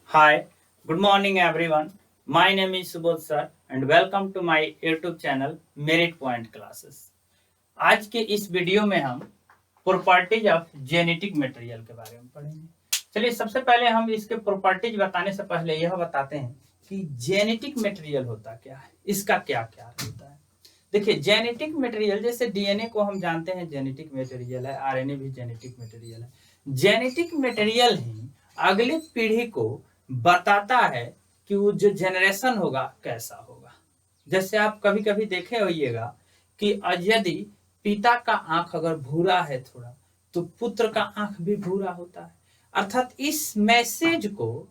Hi, good morning everyone. My name is Subodh sir and welcome to my YouTube channel Merit Point Classes. आज के इस video में हम properties of genetic material के बारे में पढ़ेंगे। चलिए सबसे पहले हम इसके प्रॉपर्टीज बताने से पहले यह बताते हैं कि जेनेटिक मटेरियल होता क्या है, इसका क्या क्या होता है। देखिए जेनेटिक मटेरियल जैसे डीएनए को हम जानते हैं जेनेटिक मटेरियल है, आरएनए भी जेनेटिक मटेरियल है। जेनेटिक मटेरियल ही अगली पीढ़ी को बताता है कि वो जो जनरेशन होगा कैसा होगा। जैसे आप कभी कभी देखे होइएगा कि यदि पिता का आंख अगर भूरा है थोड़ा तो पुत्र का आंख भी भूरा होता है। अर्थात इस मैसेज को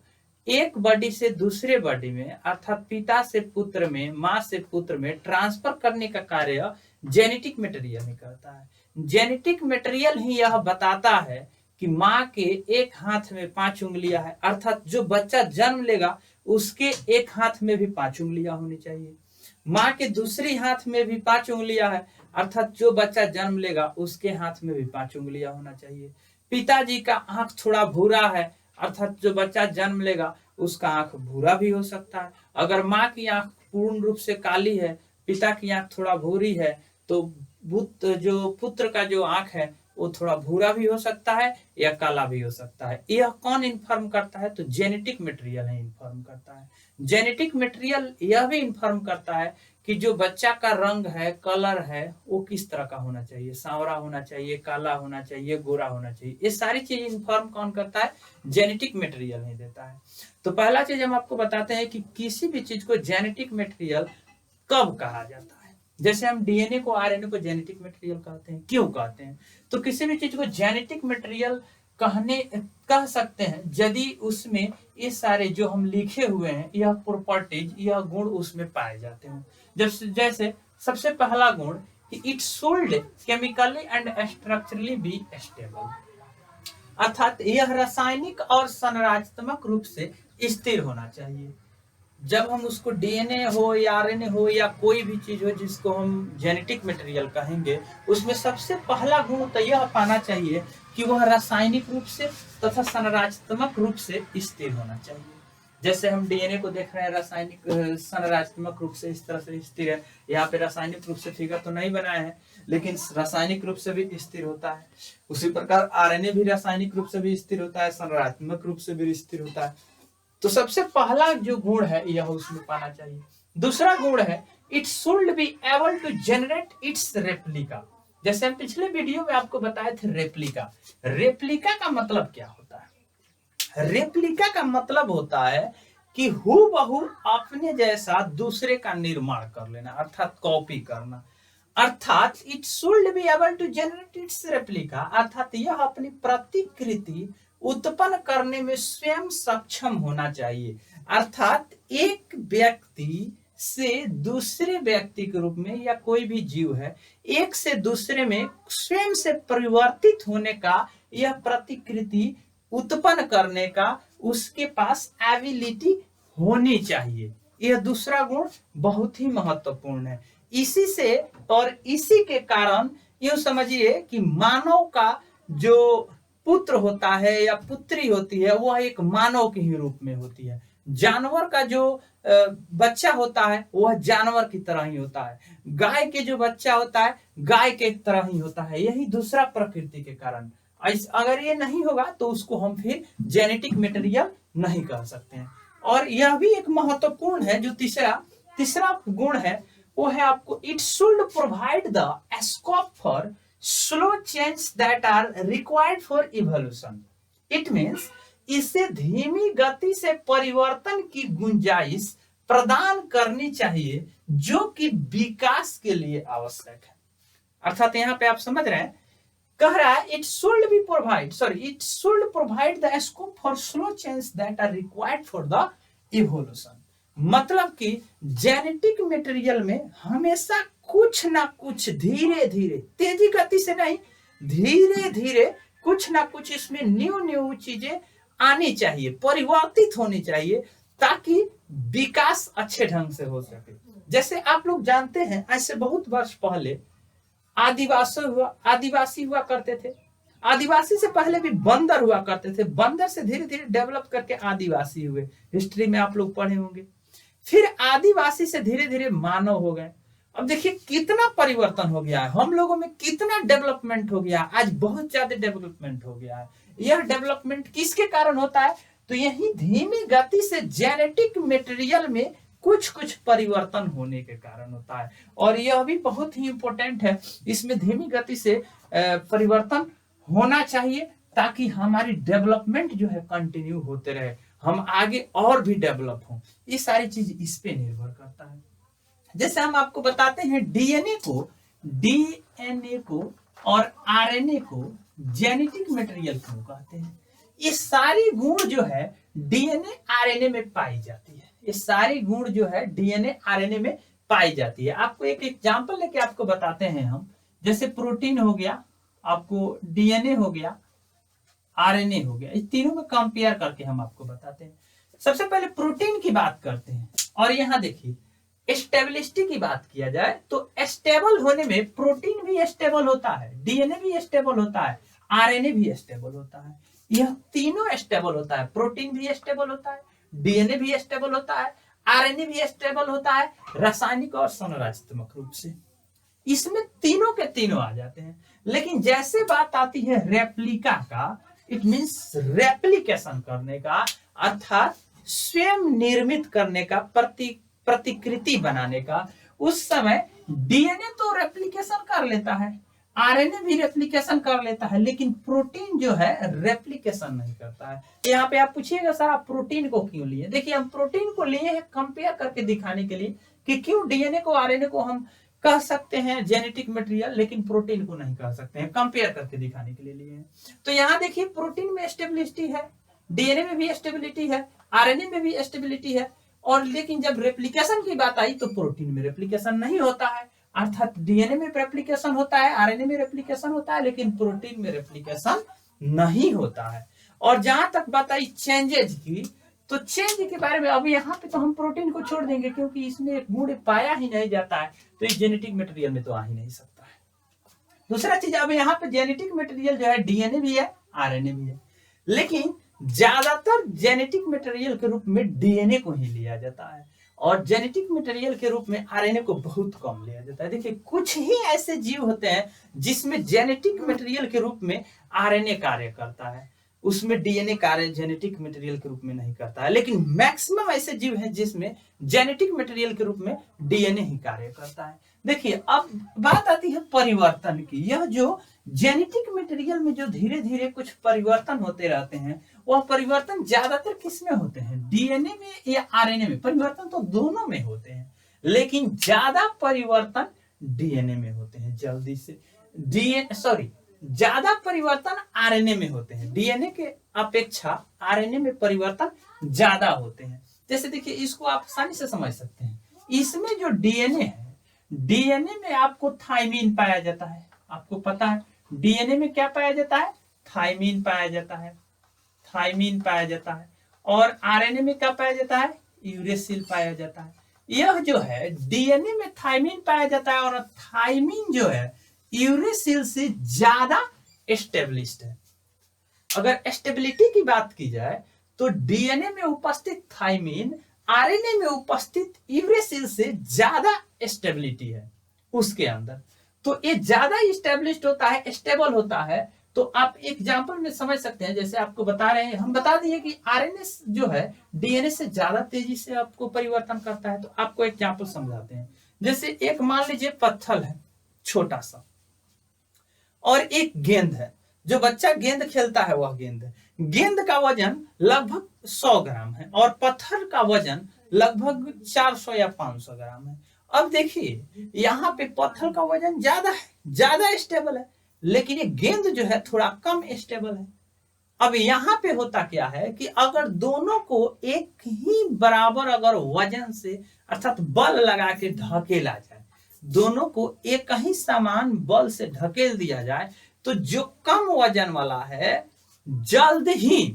एक बॉडी से दूसरे बॉडी में अर्थात पिता से पुत्र में, माँ से पुत्र में ट्रांसफर करने का कार्य जेनेटिक मटेरियल ही करता है। जेनेटिक मटेरियल ही यह बताता है कि माँ के एक हाथ में 5 उंगलियां है, अर्थात जो बच्चा जन्म लेगा उसके एक हाथ में भी 5 उंगलियां होनी चाहिए। माँ के दूसरी हाथ में भी 5 उंगलियां है, अर्थात जो बच्चा जन्म लेगा उसके हाथ में भी 5 उंगलियां होना चाहिए। पिताजी का आंख थोड़ा भूरा है, अर्थात जो बच्चा जन्म लेगा उसका आंख भूरा भी हो सकता है। अगर माँ की आंख पूर्ण रूप से काली है, पिता की आंख थोड़ा भूरी है, तो जो पुत्र का जो आंख है वो थोड़ा भूरा भी हो सकता है या काला भी हो सकता है। यह कौन इन्फॉर्म करता है? तो जेनेटिक मटेरियल है इन्फॉर्म करता है। जेनेटिक मटेरियल यह भी इन्फॉर्म करता है कि जो बच्चा का रंग है, कलर है, वो किस तरह का होना चाहिए, सांवरा होना चाहिए, काला होना चाहिए, गोरा होना चाहिए। ये सारी चीज इन्फॉर्म कौन करता है? जेनेटिक मटेरियल ही देता है। तो पहला चीज हम आपको बताते हैं कि किसी भी चीज को जेनेटिक मटेरियल कब कहा जाता है। जैसे हम डीएनए को, आरएनए को जेनेटिक मटेरियल कहते हैं। क्यों कहते हैं? तो किसी भी चीज को जेनेटिक मटेरियल कह सकते हैं यदि उसमें ये सारे जो हम लिखे हुए हैं यह प्रॉपर्टीज, यह गुण उसमें पाए जाते हैं। जैसे सबसे पहला गुण कि it should chemically and structurally be stable, अर्थात यह रासायनिक और संरचनात्मक रूप से स्थिर होना चाहिए। जब हम उसको डीएनए हो या आरएनए हो या कोई भी चीज हो जिसको हम जेनेटिक मटेरियल कहेंगे, उसमें सबसे पहला गुण तो यह पाना चाहिए कि वह रासायनिक रूप से तथा संरचनात्मक रूप से स्थिर होना चाहिए। जैसे हम डीएनए को देख रहे हैं, रासायनिक संरचनात्मक रूप से इस तरह से स्थिर है। यहाँ पे रासायनिक रूप से फिगर तो नहीं बनाया है, लेकिन रासायनिक रूप से भी स्थिर होता है। उसी प्रकार आरएनए भी रासायनिक रूप से भी स्थिर होता है, संरचनात्मक रूप से भी स्थिर होता है। तो सबसे पहला जो गुण है यह उसमें पाना चाहिए। दूसरा गुण है it should be able to generate its replica. जैसे हम पिछले वीडियो में आपको बताए थे रेप्लिका। रेप्लिका का मतलब क्या होता है? रेप्लिका का मतलब होता है कि हूबहू अपने जैसा दूसरे का निर्माण कर लेना, अर्थात कॉपी करना। अर्थात it should be able to generate its replica, अर्थात यह अपनी प्रतिकृति उत्पन्न करने में स्वयं सक्षम होना चाहिए। अर्थात एक व्यक्ति से दूसरे व्यक्ति के रूप में, या कोई भी जीव है, एक से दूसरे में स्वयं से परिवर्तित होने का, यह प्रतिकृति उत्पन्न करने का उसके पास एबिलिटी होनी चाहिए। यह दूसरा गुण बहुत ही महत्वपूर्ण है। इसी से और इसी के कारण यूं समझिए कि मानव का जो पुत्र होता है या पुत्री होती है वह एक मानव के ही रूप में होती है। जानवर का जो बच्चा होता है वह जानवर की तरह ही होता है। गाय के जो बच्चा होता है गाय के तरह ही होता है। यही दूसरा प्रकृति के कारण। अगर ये नहीं होगा तो उसको हम फिर जेनेटिक मटेरियल नहीं कह सकते हैं। और यह भी एक महत्वपूर्ण है जो तीसरा गुण है, वो है आपको it should provide the scope for slow change that are required for evolution. It means इसे धीमी गति से परिवर्तन की गुंजाइश प्रदान करनी चाहिए जो कि विकास के लिए आवश्यक है। अर्थात यहाँ पे आप समझ रहे हैं, कह रहा है it should provide the scope for slow change that are required for the evolution. मतलब कि जेनेटिक मटेरियल में हमेशा कुछ ना कुछ धीरे धीरे, तेजी गति से नहीं, धीरे धीरे कुछ ना कुछ इसमें न्यू चीजें आनी चाहिए, परिवर्तित होनी चाहिए, ताकि विकास अच्छे ढंग से हो सके। जैसे आप लोग जानते हैं, ऐसे बहुत वर्ष पहले आदिवासी हुआ करते थे। आदिवासी से पहले भी बंदर हुआ करते थे, बंदर से धीरे धीरे डेवलप करके आदिवासी हुए, हिस्ट्री में आप लोग पढ़े होंगे। फिर आदिवासी से धीरे धीरे मानव हो गए। अब देखिए कितना परिवर्तन हो गया है, हम लोगों में कितना डेवलपमेंट हो गया, आज बहुत ज्यादा डेवलपमेंट हो गया है। यह डेवलपमेंट किसके कारण होता है? तो यही धीमी गति से जेनेटिक मटेरियल में कुछ कुछ परिवर्तन होने के कारण होता है, और यह भी बहुत ही इंपॉर्टेंट है। इसमें धीमी गति से परिवर्तन होना चाहिए ताकि हमारी डेवलपमेंट जो है कंटिन्यू होते रहे, हम आगे और भी डेवलप हों। ये सारी चीज इस पे निर्भर करता है। जैसे हम आपको बताते हैं डीएनए को और आरएनए को जेनेटिक मटेरियल क्यों कहते हैं? ये सारी गुण जो है डीएनए आरएनए में पाई जाती है, ये सारी गुण जो है डीएनए आरएनए में पाई जाती है। आपको एक एग्जांपल लेके आपको बताते हैं हम, जैसे प्रोटीन हो गया, आपको डीएनए हो गया, आरएनए हो गया, इस तीनों में कंपेयर करके हम आपको बताते हैं। सबसे पहले प्रोटीन की बात करते हैं, और यहाँ देखिए स्टेबिलिटी की बात किया जाए तो स्टेबल होने में प्रोटीन भी स्टेबल होता है, डीएनए भी स्टेबल होता है, आरएनए भी स्टेबल होता है। यह तीनों स्टेबल होता है, प्रोटीन भी स्टेबल होता है, डीएनए भी स्टेबल होता है, आरएनए भी स्टेबल होता है, रासायनिक और संरचनात्मक रूप से इसमें तीनों के तीनों आ जाते हैं। लेकिन जैसे बात आती है रेप्लिका का, इट मींस रेप्लिकेशन करने का, अर्थात स्वयं निर्मित करने का, प्रतिकृति बनाने का, उस समय डीएनए तो रेप्लिकेशन कर लेता है, आरएनए भी रेप्लिकेशन कर लेता है, लेकिन प्रोटीन जो है रेप्लिकेशन नहीं करता है। यहाँ पे आप पूछिएगा सर आप प्रोटीन को क्यों लिए? देखिए हम प्रोटीन को लिए हैं कंपेयर करके दिखाने के लिए कि क्यों डीएनए को आरएनए को हम कह सकते हैं जेनेटिक मटेरियल, लेकिन प्रोटीन को नहीं कह सकते हैं, कंपेयर करके दिखाने के लिए लिए हैं। तो यहाँ देखिए प्रोटीन में स्टेबिलिटी है, डीएनए में भी स्टेबिलिटी है, आरएनए में भी स्टेबिलिटी है, और लेकिन जब रेप्लिकेशन की बात आई तो प्रोटीन में रेप्लिकेशन नहीं होता है, अर्थात डीएनए में रेप्लिकेशन होता है, आरएनए में रेप्लिकेशन होता है, लेकिन प्रोटीन में रेप्लिकेशन नहीं होता है। और जहां तक बात आई चेंजेज की, तो चेंज के बारे में अभी यहाँ पे तो हम प्रोटीन को छोड़ देंगे क्योंकि इसमें एक गुण पाया ही नहीं जाता है, तो इस जेनेटिक मटेरियल में तो आ ही नहीं सकता है। दूसरा चीज, अब यहाँ पे जेनेटिक मटेरियल जो है डीएनए भी है, आरएनए भी है, लेकिन ज्यादातर जेनेटिक मटेरियल के रूप में डीएनए को ही लिया जाता है, और जेनेटिक मटेरियल के रूप में आरएनए को बहुत कम लिया जाता है। देखिए कुछ ही ऐसे जीव होते हैं जिसमें जेनेटिक मटेरियल के रूप में आरएनए कार्य करता है, उसमें डीएनए कार्य जेनेटिक मटेरियल के रूप में नहीं करता है, लेकिन मैक्सिमम ऐसे जीव हैं जिसमें जेनेटिक मटेरियल के रूप में डीएनए ही कार्य करता है। देखिए अब बात आती है परिवर्तन की। यह जो जेनेटिक मटेरियल में जो धीरे धीरे कुछ परिवर्तन होते रहते हैं, वह परिवर्तन ज्यादातर किसमें होते हैं? डीएनए में या आरएनए में? परिवर्तन तो दोनों में होते हैं, लेकिन ज्यादा परिवर्तन डीएनए में होते हैं, जल्दी से ज्यादा परिवर्तन आरएनए में होते हैं, डीएनए के अपेक्षा आरएनए में परिवर्तन ज्यादा होते हैं। जैसे देखिए इसको आप आसानी से समझ सकते हैं, इसमें जो डीएनए है, डीएनए में आपको थाइमीन पाया जाता है, आपको पता है डीएनए में क्या पाया जाता है? थाइमीन पाया जाता है, थाइमीन पाया जाता है, और आरएनए में क्या पाया जाता है? यूरेसिल पाया जाता है। यह जो है डीएनए में थाइमीन पाया जाता है, और थाइमीन जो है यूरेसिल से ज्यादा एस्टेब्लिश्ड है। अगर स्टेबिलिटी की बात की जाए तो डीएनए में उपस्थित थाइमीन आरएनए में उपस्थित यूरेसिल से ज्यादा स्टेबिलिटी है उसके अंदर, तो ये ज्यादा स्टेब्लिश्ड होता है, स्टेबल होता है। तो आप एग्जांपल में समझ सकते हैं, जैसे आपको बता रहे हैं, हम बता दिए कि आरएनए जो है डीएनए से ज्यादा तेजी से आपको परिवर्तन करता है। तो आपको एग्जांपल समझाते हैं, जैसे एक मान लीजिए पत्थर है छोटा सा, और एक गेंद है, जो बच्चा गेंद खेलता है वह गेंद है। गेंद का वजन लगभग 100 ग्राम है और पत्थर का वजन लगभग 400 या 500 ग्राम है। अब देखिए यहाँ पे पत्थर का वजन ज्यादा है, ज्यादा स्टेबल है, लेकिन ये गेंद जो है थोड़ा कम स्टेबल है। अब यहाँ पे होता क्या है कि अगर दोनों को एक ही बराबर अगर वजन से अर्थात बल लगा के ढकेला जाए, दोनों को एक ही समान बल से ढकेल दिया जाए, तो जो कम वजन वाला है जल्द ही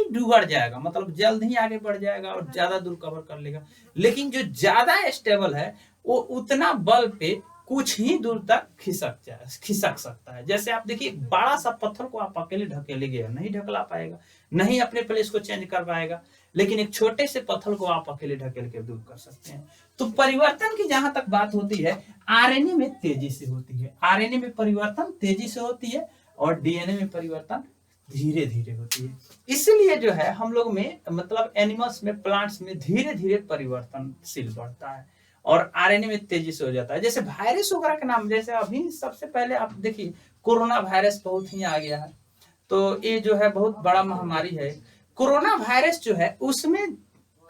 डूब जाएगा, मतलब जल्द ही आगे बढ़ जाएगा और ज्यादा दूर कवर कर लेगा। लेकिन जो ज्यादा स्टेबल है वो उतना बल पे कुछ ही दूर तक खिसक सकता है। जैसे आप देखिए बड़ा सा पत्थर को आप अकेले ढकेले गए, नहीं ढकला पाएगा, नहीं अपने प्लेस को चेंज कर पाएगा, लेकिन एक छोटे से पत्थर को आप अकेले ढकेल के दूर कर सकते हैं। तो परिवर्तन की जहां तक बात होती है, आरएनए में तेजी से होती है, आरएनए में परिवर्तन तेजी से होती है और डीएनए में परिवर्तन धीरे धीरे होती है। इसलिए जो है हम लोग में मतलब एनिमल्स में, प्लांट्स में धीरे धीरे परिवर्तनशील बढ़ता है और आरएनए में तेजी से हो जाता है। जैसे वायरस वगैरह का नाम, जैसे अभी सबसे पहले आप देखिए कोरोना वायरस बहुत ही आ गया है, तो ये जो है बहुत बड़ा महामारी है। कोरोना वायरस जो है उसमें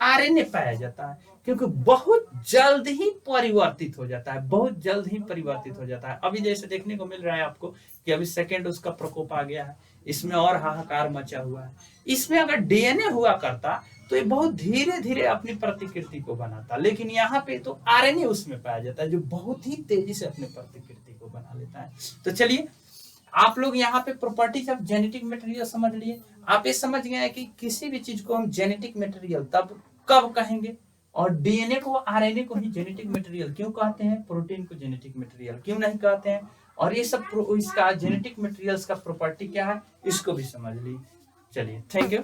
आरएनए पाया जाता है, क्योंकि बहुत जल्द ही परिवर्तित हो जाता है, बहुत जल्द ही परिवर्तित हो जाता है। अभी जैसे देखने को मिल रहा है आपको कि अभी सेकेंड उसका प्रकोप आ गया है, इसमें और हाहाकार मचा हुआ है। इसमें अगर डीएनए हुआ करता तो ये बहुत धीरे धीरे अपनी प्रतिकृति को बनाता, लेकिन यहाँ पे तो आरएनए उसमें पाया जाता है जो बहुत ही तेजी से अपनी प्रतिकृति को बना लेता है। तो चलिए आप लोग यहाँ पे प्रॉपर्टीज ऑफ जेनेटिक मटेरियल समझ लिए। आप ये समझ गए कि किसी भी चीज को हम जेनेटिक मटेरियल तब कब कहेंगे, और डीएनए को, आरएनए को ही जेनेटिक मटेरियल क्यों कहते हैं, प्रोटीन को जेनेटिक मटेरियल क्यों नहीं कहते हैं, और ये सब इसका जेनेटिक मटेरियल्स का प्रॉपर्टी क्या है, इसको भी समझ ली। चलिए, थैंक यू।